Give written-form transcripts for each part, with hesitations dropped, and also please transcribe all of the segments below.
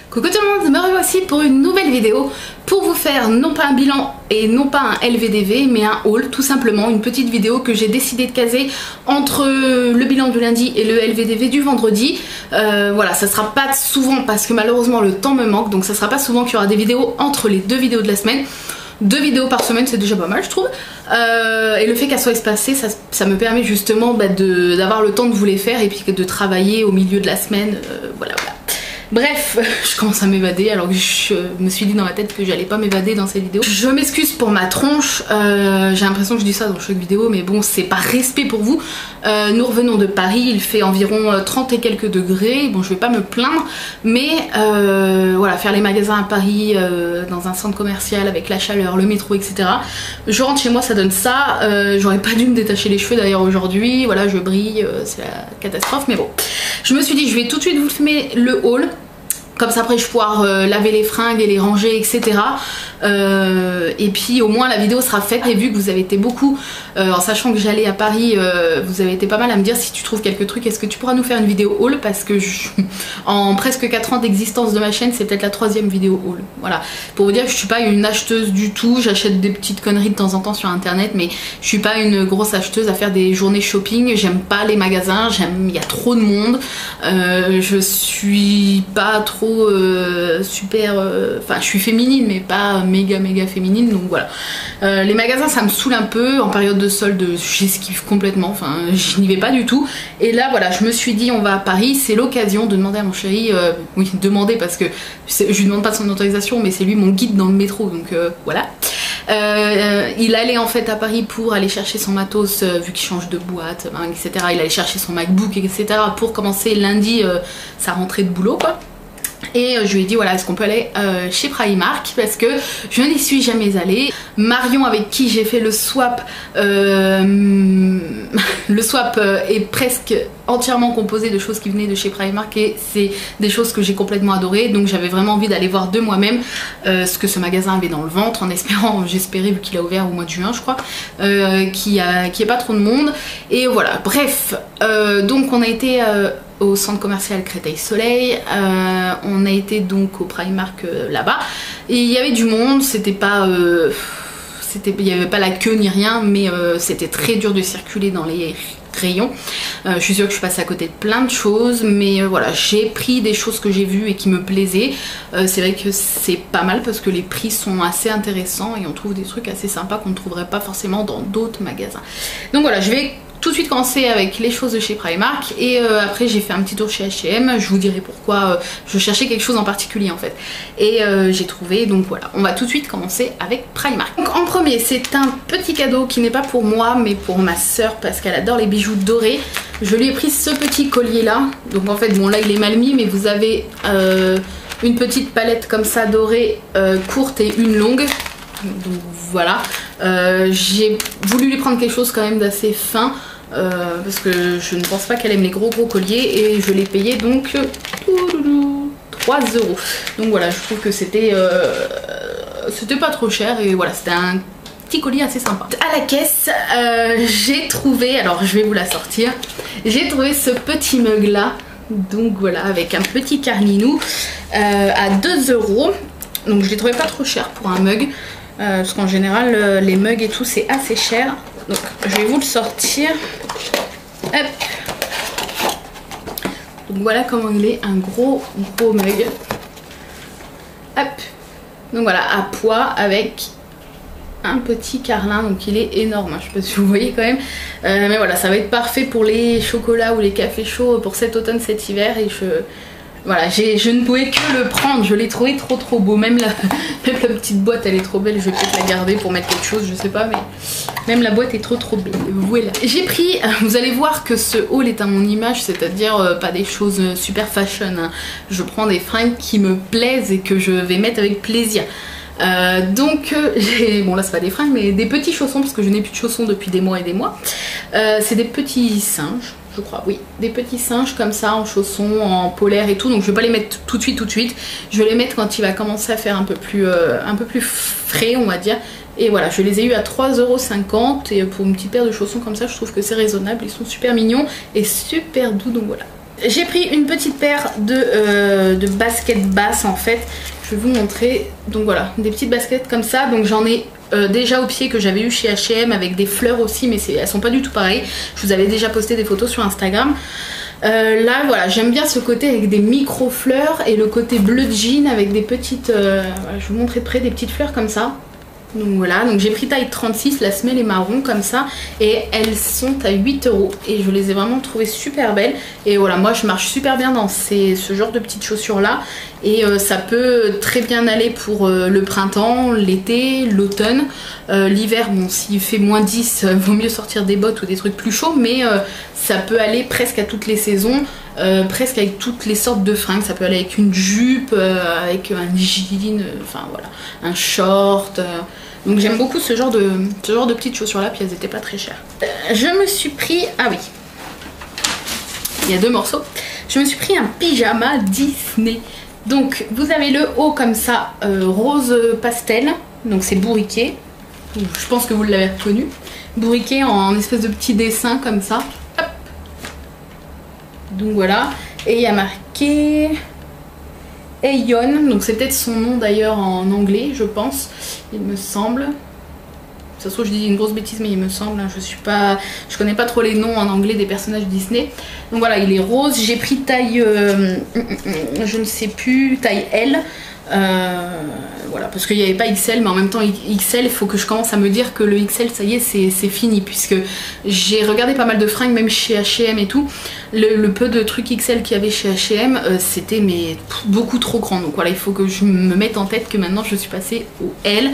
Coucou tout le monde, me revoici pour une nouvelle vidéo pour vous faire non pas un bilan et non pas un LVDV mais un haul, tout simplement une petite vidéo que j'ai décidé de caser entre le bilan du lundi et le LVDV du vendredi. Voilà, ça sera pas souvent parce que malheureusement le temps me manque, donc ça sera pas souvent qu'il y aura des vidéos entre les deux vidéos de la semaine. 2 vidéos par semaine, c'est déjà pas mal je trouve, et le fait qu'elles soient espacées ça me permet justement d'avoir le temps de vous les faire et puis de travailler au milieu de la semaine, voilà. Bref, je commence à m'évader alors que je me suis dit dans ma tête que j'allais pas m'évader dans cette vidéo. Je m'excuse pour ma tronche, j'ai l'impression que je dis ça dans chaque vidéo mais bon c'est par respect pour vous. Nous revenons de Paris, il fait environ 30 et quelques degrés, bon je vais pas me plaindre mais voilà, faire les magasins à Paris dans un centre commercial avec la chaleur, le métro etc. Je rentre chez moi, ça donne ça, j'aurais pas dû me détacher les cheveux d'ailleurs aujourd'hui, voilà je brille, c'est la catastrophe mais bon. Je me suis dit je vais tout de suite vous filmer le haul. Comme ça après je vais pouvoir laver les fringues et les ranger etc. Et puis au moins la vidéo sera faite. Et vu que vous avez été beaucoup, en sachant que j'allais à Paris, vous avez été pas mal à me dire si tu trouves quelques trucs, est-ce que tu pourras nous faire une vidéo haul. Parce que en presque 4 ans d'existence de ma chaîne, c'est peut-être la 3e vidéo haul. Voilà, pour vous dire que je suis pas une acheteuse du tout. J'achète des petites conneries de temps en temps sur internet, mais je suis pas une grosse acheteuse à faire des journées shopping. J'aime pas les magasins, il y a trop de monde. Je suis pas trop super, enfin je suis féminine mais pas méga féminine, donc voilà. Les magasins ça me saoule un peu, en période de solde j'esquive complètement, enfin je n'y vais pas du tout. Et là voilà, je me suis dit on va à Paris, c'est l'occasion de demander à mon chéri, oui demander parce que je lui demande pas son autorisation mais c'est lui mon guide dans le métro, donc voilà. Il allait en fait à Paris pour aller chercher son matos, vu qu'il change de boîte, etc. Il allait chercher son MacBook, etc. pour commencer lundi sa rentrée de boulot quoi. Et je lui ai dit voilà, est-ce qu'on peut aller chez Primark parce que je n'y suis jamais allée. Marion avec qui j'ai fait le swap, est presque entièrement composé de choses qui venaient de chez Primark et c'est des choses que j'ai complètement adorées, donc j'avais vraiment envie d'aller voir de moi-même ce que ce magasin avait dans le ventre, en espérant, j'espérais vu qu'il a ouvert au mois de juin je crois, qu'il n'y ait pas trop de monde. Et voilà, bref, donc on a été au centre commercial Créteil Soleil, on a été donc au Primark là-bas et il y avait du monde, c'était pas il n'y avait pas la queue ni rien mais c'était très dur de circuler dans les rayons. Je suis sûre que je suis passée à côté de plein de choses mais voilà, j'ai pris des choses que j'ai vues et qui me plaisaient. C'est vrai que c'est pas mal parce que les prix sont assez intéressants et on trouve des trucs assez sympas qu'on ne trouverait pas forcément dans d'autres magasins. Donc voilà, je vais tout de suite commencer avec les choses de chez Primark et après j'ai fait un petit tour chez H&M, je vous dirai pourquoi je cherchais quelque chose en particulier en fait et j'ai trouvé, donc voilà, on va tout de suite commencer avec Primark. Donc en premier c'est un petit cadeau qui n'est pas pour moi mais pour ma soeur parce qu'elle adore les bijoux dorés. Je lui ai pris ce petit collier là, donc en fait bon là il est mal mis mais vous avez une petite palette comme ça dorée, courte et une longue. Donc voilà, j'ai voulu lui prendre quelque chose quand même d'assez fin parce que je ne pense pas qu'elle aime les gros colliers et je l'ai payé donc 3 €. Donc voilà, je trouve que c'était pas trop cher et voilà, c'était un petit collier assez sympa. À la caisse, j'ai trouvé, alors je vais vous la sortir, j'ai trouvé ce petit mug là, donc voilà, avec un petit carninou à 2 €. Donc je l'ai trouvé pas trop cher pour un mug. Parce qu'en général les mugs et tout c'est assez cher, donc je vais vous le sortir. Hop. Donc voilà comment il est, un gros mug. Hop. Donc voilà, à poids avec un petit carlin, donc il est énorme, je sais pas si vous voyez quand même, mais voilà, ça va être parfait pour les chocolats ou les cafés chauds pour cet automne, cet hiver. Et voilà, je ne pouvais que le prendre, je l'ai trouvé trop beau, même la petite boîte elle est trop belle, je vais peut-être la garder pour mettre quelque chose, je sais pas, mais même la boîte est trop belle, voilà. J'ai pris, vous allez voir que ce haul est à mon image, c'est-à-dire pas des choses super fashion, hein. Je prends des fringues qui me plaisent et que je vais mettre avec plaisir. Donc j'ai, bon là c'est pas des fringues mais des petits chaussons parce que je n'ai plus de chaussons depuis des mois et des mois. C'est des petits singes, je crois, oui, des petits singes comme ça en chaussons, en polaire et tout, donc je vais pas les mettre tout de suite, je vais les mettre quand il va commencer à faire un peu plus frais on va dire, Et voilà, je les ai eu à 3,50 € et pour une petite paire de chaussons comme ça, je trouve que c'est raisonnable. Ils sont super mignons et super doux, donc voilà. J'ai pris une petite paire de baskets basses en fait. Je vais vous montrer. Donc voilà, des petites baskets comme ça. Donc j'en ai déjà au pied que j'avais eu chez H&M avec des fleurs aussi, mais elles sont pas du tout pareilles. Je vous avais déjà posté des photos sur Instagram. Là voilà, j'aime bien ce côté avec des micro fleurs et le côté bleu de jean avec des petites, voilà, je vais vous montrer de près des petites fleurs comme ça. Donc voilà, donc j'ai pris taille 36, la semelle est marron comme ça et elles sont à 8 € et je les ai vraiment trouvées super belles. Et voilà, moi je marche super bien dans ce genre de petites chaussures là et ça peut très bien aller pour le printemps, l'été, l'automne. L'hiver, bon, s'il fait moins 10, vaut mieux sortir des bottes ou des trucs plus chauds, mais ça peut aller presque à toutes les saisons, presque avec toutes les sortes de fringues. Ça peut aller avec une jupe, avec un jean, enfin voilà, un short. Donc j'aime beaucoup ce genre de petites chaussures là, puis elles étaient pas très chères. Je me suis pris, ah oui, il y a deux morceaux. Je me suis pris un pyjama Disney. Donc vous avez le haut comme ça, rose pastel, donc c'est bourriquet. Je pense que vous l'avez reconnu. Bourriquet en espèce de petit dessin comme ça. Hop. Donc voilà. Et il y a marqué Aeon. Donc c'est peut-être son nom d'ailleurs en anglais, je pense. Il me semble. Ça se trouve je dis une grosse bêtise, mais il me semble. Je connais pas trop les noms en anglais des personnages Disney. Donc voilà, il est rose. J'ai pris taille, je ne sais plus, taille L. Voilà, parce qu'il n'y avait pas XL, mais en même temps XL, il faut que je commence à me dire que le XL, ça y est, c'est fini, puisque j'ai regardé pas mal de fringues, même chez H&M et tout. Le peu de trucs XL qu'il y avait chez H&M, c'était mais beaucoup trop grand. Donc voilà, il faut que je me mette en tête que maintenant je suis passée au L.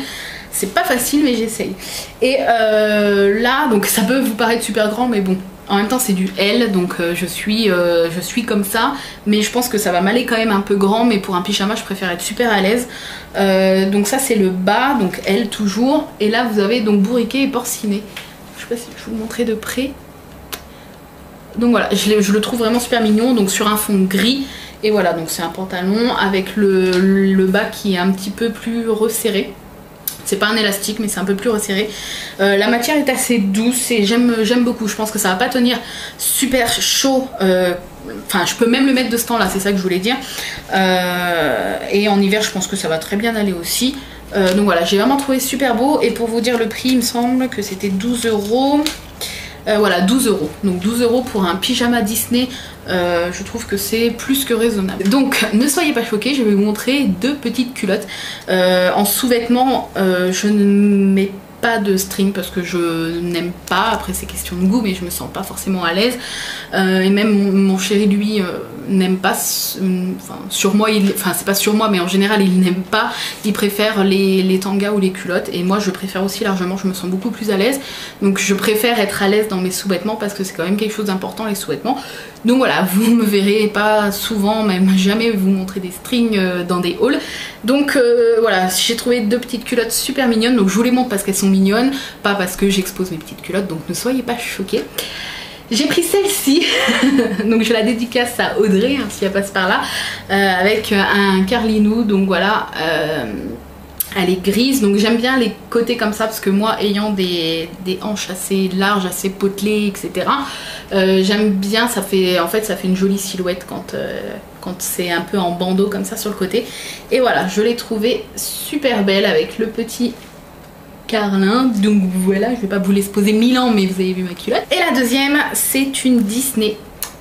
C'est pas facile, mais j'essaye. Et là, donc ça peut vous paraître super grand, mais bon. En même temps c'est du L, donc je suis comme ça, mais je pense que ça va m'aller quand même un peu grand, mais pour un pyjama je préfère être super à l'aise. Donc ça c'est le bas, donc L toujours, et là vous avez donc bourriquet et porciné. Je sais pas si je vais vous montrer de près. Donc voilà, je le trouve vraiment super mignon, donc sur un fond gris, et voilà, donc c'est un pantalon avec le bas qui est un petit peu plus resserré. C'est pas un élastique, mais c'est un peu plus resserré. La matière est assez douce et j'aime beaucoup. Je pense que ça va pas tenir super chaud. Enfin, je peux même le mettre de ce temps-là, c'est ça que je voulais dire. Et en hiver, je pense que ça va très bien aller aussi. Donc voilà, j'ai vraiment trouvé super beau. Et pour vous dire le prix, il me semble que c'était 12 €. Voilà, 12 €. Donc 12 € pour un pyjama Disney, je trouve que c'est plus que raisonnable. Donc ne soyez pas choqués, je vais vous montrer deux petites culottes. En sous-vêtements, je ne mets pas de string parce que je n'aime pas, après c'est question de goût, mais je me sens pas forcément à l'aise. Et même mon chéri lui n'aime pas, enfin sur moi, enfin c'est pas sur moi, mais en général il n'aime pas, il préfère les tangas ou les culottes, et moi je préfère aussi largement, je me sens beaucoup plus à l'aise. Donc je préfère être à l'aise dans mes sous-vêtements parce que c'est quand même quelque chose d'important, les sous-vêtements. Donc voilà, vous me verrez pas souvent, même jamais vous montrer des strings dans des hauls. Donc voilà, j'ai trouvé deux petites culottes super mignonnes, donc je vous les montre parce qu'elles sont mignonnes, pas parce que j'expose mes petites culottes, donc ne soyez pas choqués. J'ai pris celle-ci, donc je la dédicace à Audrey, hein, si elle passe par là, avec un carlinou, donc voilà, elle est grise, donc j'aime bien les côtés comme ça, parce que moi, ayant des hanches assez larges, assez potelées, etc., j'aime bien, ça fait, en fait, ça fait une jolie silhouette quand c'est un peu en bandeau comme ça sur le côté. Et voilà, je l'ai trouvée super belle avec le petit carlin, donc voilà, je vais pas vous l'exposer 1000 ans, mais vous avez vu ma culotte. Et la deuxième, c'est une Disney,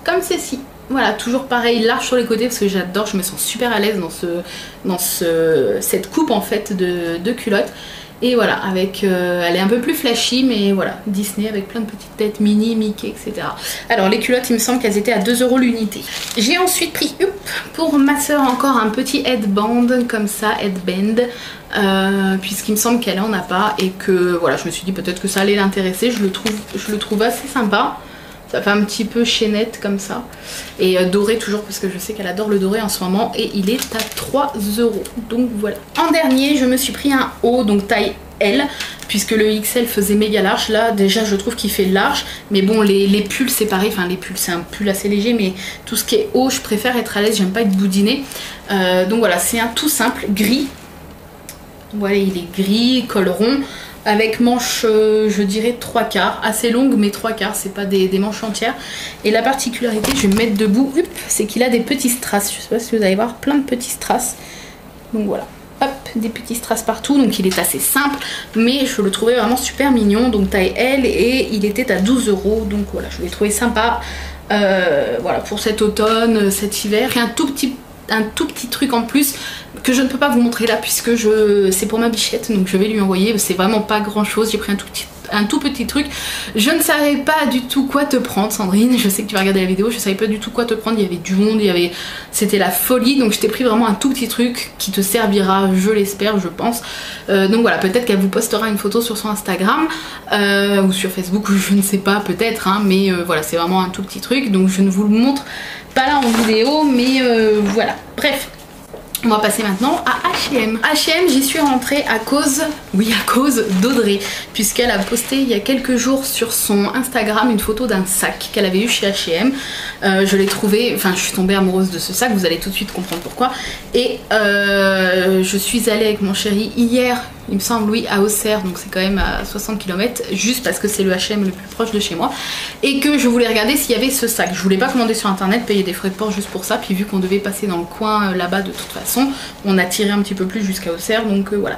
comme celle-ci. Voilà, toujours pareil, large sur les côtés parce que j'adore, je me sens super à l'aise dans cette coupe en fait de culotte. Et voilà, avec, elle est un peu plus flashy, mais voilà, Disney avec plein de petites têtes, Minnie, Mickey, etc. Alors les culottes, il me semble qu'elles étaient à 2 € l'unité. J'ai ensuite pris, pour ma soeur encore un petit headband comme ça, headband, puisqu'il me semble qu'elle en a pas et que voilà, je me suis dit peut-être que ça allait l'intéresser. Je le trouve assez sympa. Ça fait un petit peu chaînette comme ça. Et doré toujours parce que je sais qu'elle adore le doré en ce moment. Et il est à 3 €. Donc voilà. En dernier, je me suis pris un haut, donc taille L. Puisque le XL faisait méga large. Là déjà je trouve qu'il fait large. Mais bon les pulls c'est pareil. Enfin les pulls c'est un pull assez léger. Mais tout ce qui est haut je préfère être à l'aise. J'aime pas être boudinée. Donc voilà, c'est un tout simple gris. Voilà, il est gris, col rond. avec manches je dirais 3/4, assez longues mais 3/4, c'est pas des manches entières. Et la particularité, je vais me mettre debout, c'est qu'il a des petits strass, je sais pas si vous allez voir, plein de petits strass. Donc voilà, hop, des petits strass partout, donc il est assez simple, mais je le trouvais vraiment super mignon, donc taille L, et il était à 12 €, donc voilà, je l'ai trouvé sympa. Voilà, pour cet automne, cet hiver. J'ai un tout petit truc en plus que je ne peux pas vous montrer là puisque c'est pour ma bichette, donc je vais lui envoyer. C'est vraiment pas grand chose, j'ai pris un tout petit truc. Je ne savais pas du tout quoi te prendre, Sandrine, je sais que tu vas regarder la vidéo, je savais pas du tout quoi te prendre, il y avait du monde, c'était la folie, donc je t'ai pris vraiment un tout petit truc qui te servira, je l'espère, je pense. Donc voilà, peut-être qu'elle vous postera une photo sur son Instagram ou sur Facebook, ou je ne sais pas, peut-être, hein, mais voilà, c'est vraiment un tout petit truc, donc je ne vous le montre pas là en vidéo, mais voilà, bref. On va passer maintenant à H&M. H&M, j'y suis rentrée à cause d'Audrey, puisqu'elle a posté il y a quelques jours sur son Instagram une photo d'un sac qu'elle avait eu chez H&M. Je l'ai trouvé, enfin je suis tombée amoureuse de ce sac, vous allez tout de suite comprendre pourquoi. Et je suis allée avec mon chéri hier, il me semble, oui, à Auxerre, donc c'est quand même à 60 km, juste parce que c'est le H&M le plus proche de chez moi, et que je voulais regarder s'il y avait ce sac. Je voulais pas commander sur internet, payer des frais de port juste pour ça, puis vu qu'on devait passer dans le coin là-bas de toute façon, on a tiré un petit peu plus jusqu'à Auxerre, donc voilà.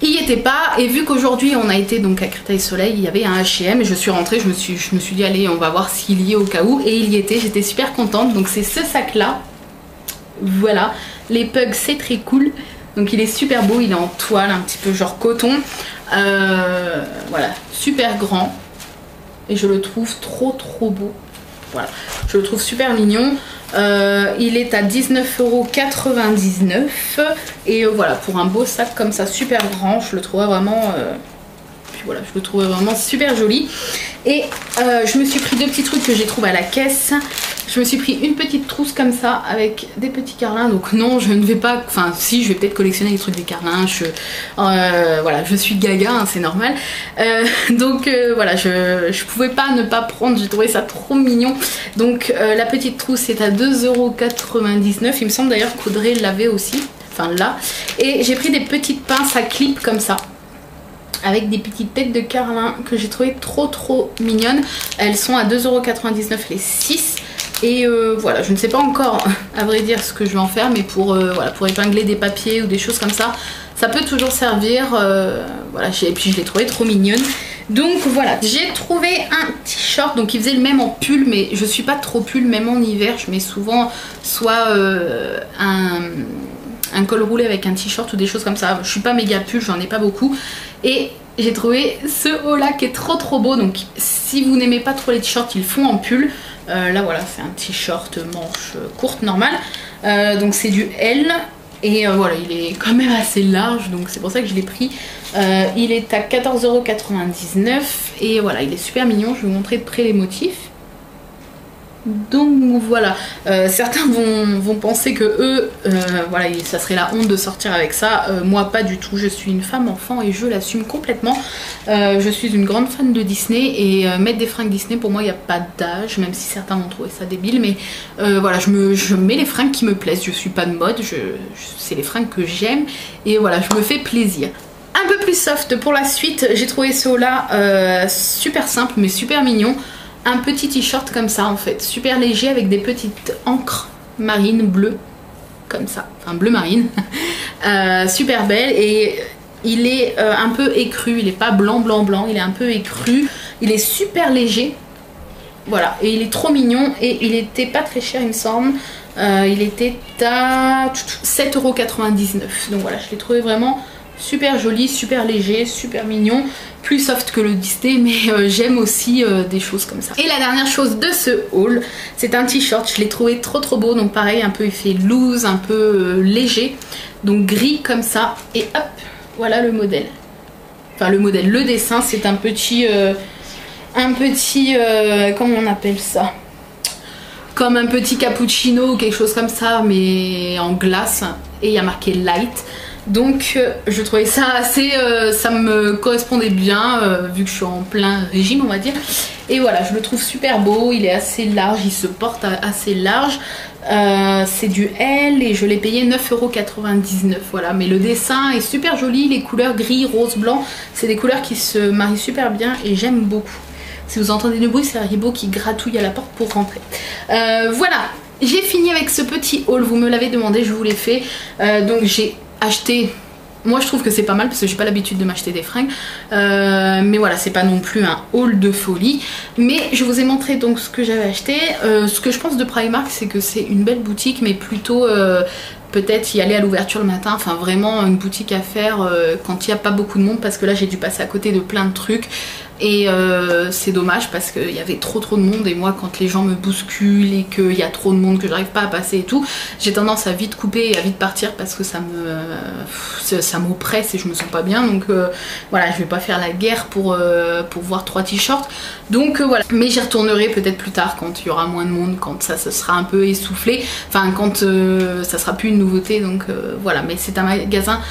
Il n'y était pas, et vu qu'aujourd'hui on a été donc à Créteil-Soleil, il y avait un H&M, et je suis rentrée, je me suis dit allez, on va voir s'il y est au cas où, et il y était, j'étais super contente. Donc c'est ce sac là, voilà, les pugs c'est très cool. Donc il est super beau, il est en toile, un petit peu genre coton. Voilà, super grand. Et je le trouve trop beau. Voilà, je le trouve super mignon. Il est à 19,99 €. Et voilà, pour un beau sac comme ça, super grand, je le trouvais vraiment... Puis voilà, je le trouvais vraiment super joli. Et je me suis pris deux petits trucs que j'ai trouvé à la caisse. Je me suis pris une petite trousse comme ça avec des petits carlins. Donc non, je ne vais pas... Enfin si, je vais peut-être collectionner les trucs des carlins. Voilà, je suis gaga, hein, c'est normal. Donc voilà, je pouvais pas ne pas prendre. J'ai trouvé ça trop mignon. Donc la petite trousse est à 2,99 €. Il me semble d'ailleurs qu'Audrey l'avait aussi. Enfin là. Et j'ai pris des petites pinces à clip comme ça, avec des petites têtes de carlin que j'ai trouvé trop mignonnes. Elles sont à 2,99 € les 6. Et voilà, je ne sais pas encore à vrai dire ce que je vais en faire, mais voilà, pour épingler des papiers ou des choses comme ça, ça peut toujours servir. Voilà, et puis je l'ai trouvé trop mignonne. Donc voilà, j'ai trouvé un t-shirt, donc il faisait le même en pull, mais je suis pas trop pull, même en hiver, je mets souvent soit un col roulé avec un t-shirt ou des choses comme ça. Je suis pas méga pull, j'en ai pas beaucoup. Et j'ai trouvé ce haut là qui est trop beau. Donc si vous n'aimez pas trop les t-shirts, ils font en pull. Là voilà, c'est un t-shirt manche courte normale. Donc c'est du L. Et voilà, il est quand même assez large, donc c'est pour ça que je l'ai pris. Il est à 14,99 €. Et voilà, il est super mignon. Je vais vous montrer de près les motifs. Donc voilà, certains vont penser que eux, voilà, ça serait la honte de sortir avec ça. Moi pas du tout, je suis une femme enfant et je l'assume complètement. Je suis une grande fan de Disney et mettre des fringues Disney, pour moi il n'y a pas d'âge, même si certains vont trouver ça débile, mais voilà, je mets les fringues qui me plaisent, je suis pas de mode, c'est les fringues que j'aime et voilà, je me fais plaisir. Un peu plus soft pour la suite, j'ai trouvé ce haut là super simple mais super mignon. Un petit t-shirt comme ça en fait, super léger avec des petites encres marines bleues comme ça, enfin bleu marine, super belle. Et il est un peu écru, il est pas blanc, il est un peu écru, il est super léger, voilà, et il est trop mignon et il était pas très cher il me semble, il était à 7,99 €, donc voilà, je l'ai trouvé vraiment super joli, super léger, super mignon, plus soft que le Disney, mais j'aime aussi des choses comme ça. Et la dernière chose de ce haul, c'est un t-shirt, je l'ai trouvé trop beau, donc pareil, un peu effet loose, un peu léger, donc gris comme ça, et hop, voilà le modèle. Enfin le modèle, le dessin, c'est un petit, comment on appelle ça? Comme un petit cappuccino ou quelque chose comme ça, mais en glace, et il y a marqué light. Donc je trouvais ça assez, ça me correspondait bien vu que je suis en plein régime on va dire. Et voilà, je le trouve super beau, il est assez large, il se porte assez large. C'est du L et je l'ai payé 9,99 €. Voilà, mais le dessin est super joli, les couleurs gris, rose, blanc, c'est des couleurs qui se marient super bien et j'aime beaucoup. Si vous entendez du bruit, c'est Haribo qui gratouille à la porte pour rentrer. Voilà, j'ai fini avec ce petit haul, vous me l'avez demandé, je vous l'ai fait. Donc j'ai acheté... Moi je trouve que c'est pas mal parce que j'ai pas l'habitude de m'acheter des fringues, mais voilà, c'est pas non plus un haul de folie. Mais je vous ai montré donc ce que j'avais acheté. Ce que je pense de Primark, c'est que c'est une belle boutique, mais plutôt peut-être y aller à l'ouverture le matin, enfin vraiment une boutique à faire quand il n'y a pas beaucoup de monde, parce que là j'ai dû passer à côté de plein de trucs. Et c'est dommage parce qu'il y avait trop de monde, et moi quand les gens me bousculent et qu'il y a trop de monde, que j'arrive pas à passer et tout, j'ai tendance à vite couper et à vite partir parce que ça m'oppresse et je me sens pas bien. Donc voilà, je vais pas faire la guerre pour voir 3 t-shirts. Donc voilà, mais j'y retournerai peut-être plus tard quand il y aura moins de monde, quand ça sera un peu essoufflé, enfin quand ça sera plus une nouveauté. Donc voilà, mais c'est un magasin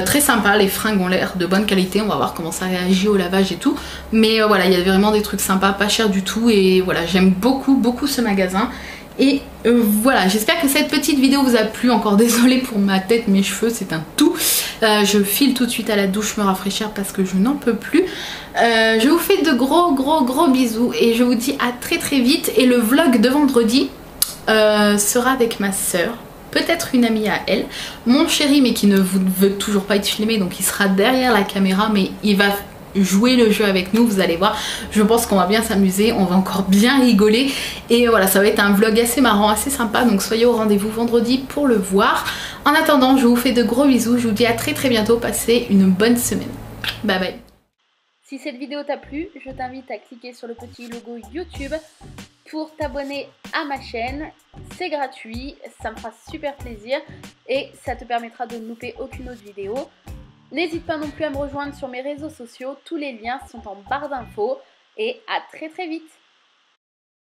très sympa, les fringues ont l'air de bonne qualité, on va voir comment ça réagit au lavage et tout. Mais voilà, il y a vraiment des trucs sympas, pas cher du tout, et voilà, j'aime beaucoup ce magasin. Et voilà, j'espère que cette petite vidéo vous a plu. Encore désolée pour ma tête, mes cheveux, c'est un tout. Je file tout de suite à la douche me rafraîchir parce que je n'en peux plus. Je vous fais de gros bisous et je vous dis à très vite. Et le vlog de vendredi sera avec ma soeur, peut-être une amie à elle, mon chéri mais qui ne veut toujours pas être filmé, donc il sera derrière la caméra, mais il va jouer le jeu avec nous, vous allez voir. Je pense qu'on va bien s'amuser, on va encore bien rigoler, et voilà, ça va être un vlog assez marrant, assez sympa, donc soyez au rendez-vous vendredi pour le voir. En attendant, je vous fais de gros bisous, je vous dis à très bientôt, passez une bonne semaine. Bye bye. Si cette vidéo t'a plu, je t'invite à cliquer sur le petit logo YouTube pour t'abonner à ma chaîne. C'est gratuit, ça me fera super plaisir et ça te permettra de ne louper aucune autre vidéo. N'hésite pas non plus à me rejoindre sur mes réseaux sociaux, tous les liens sont en barre d'infos, et à très vite.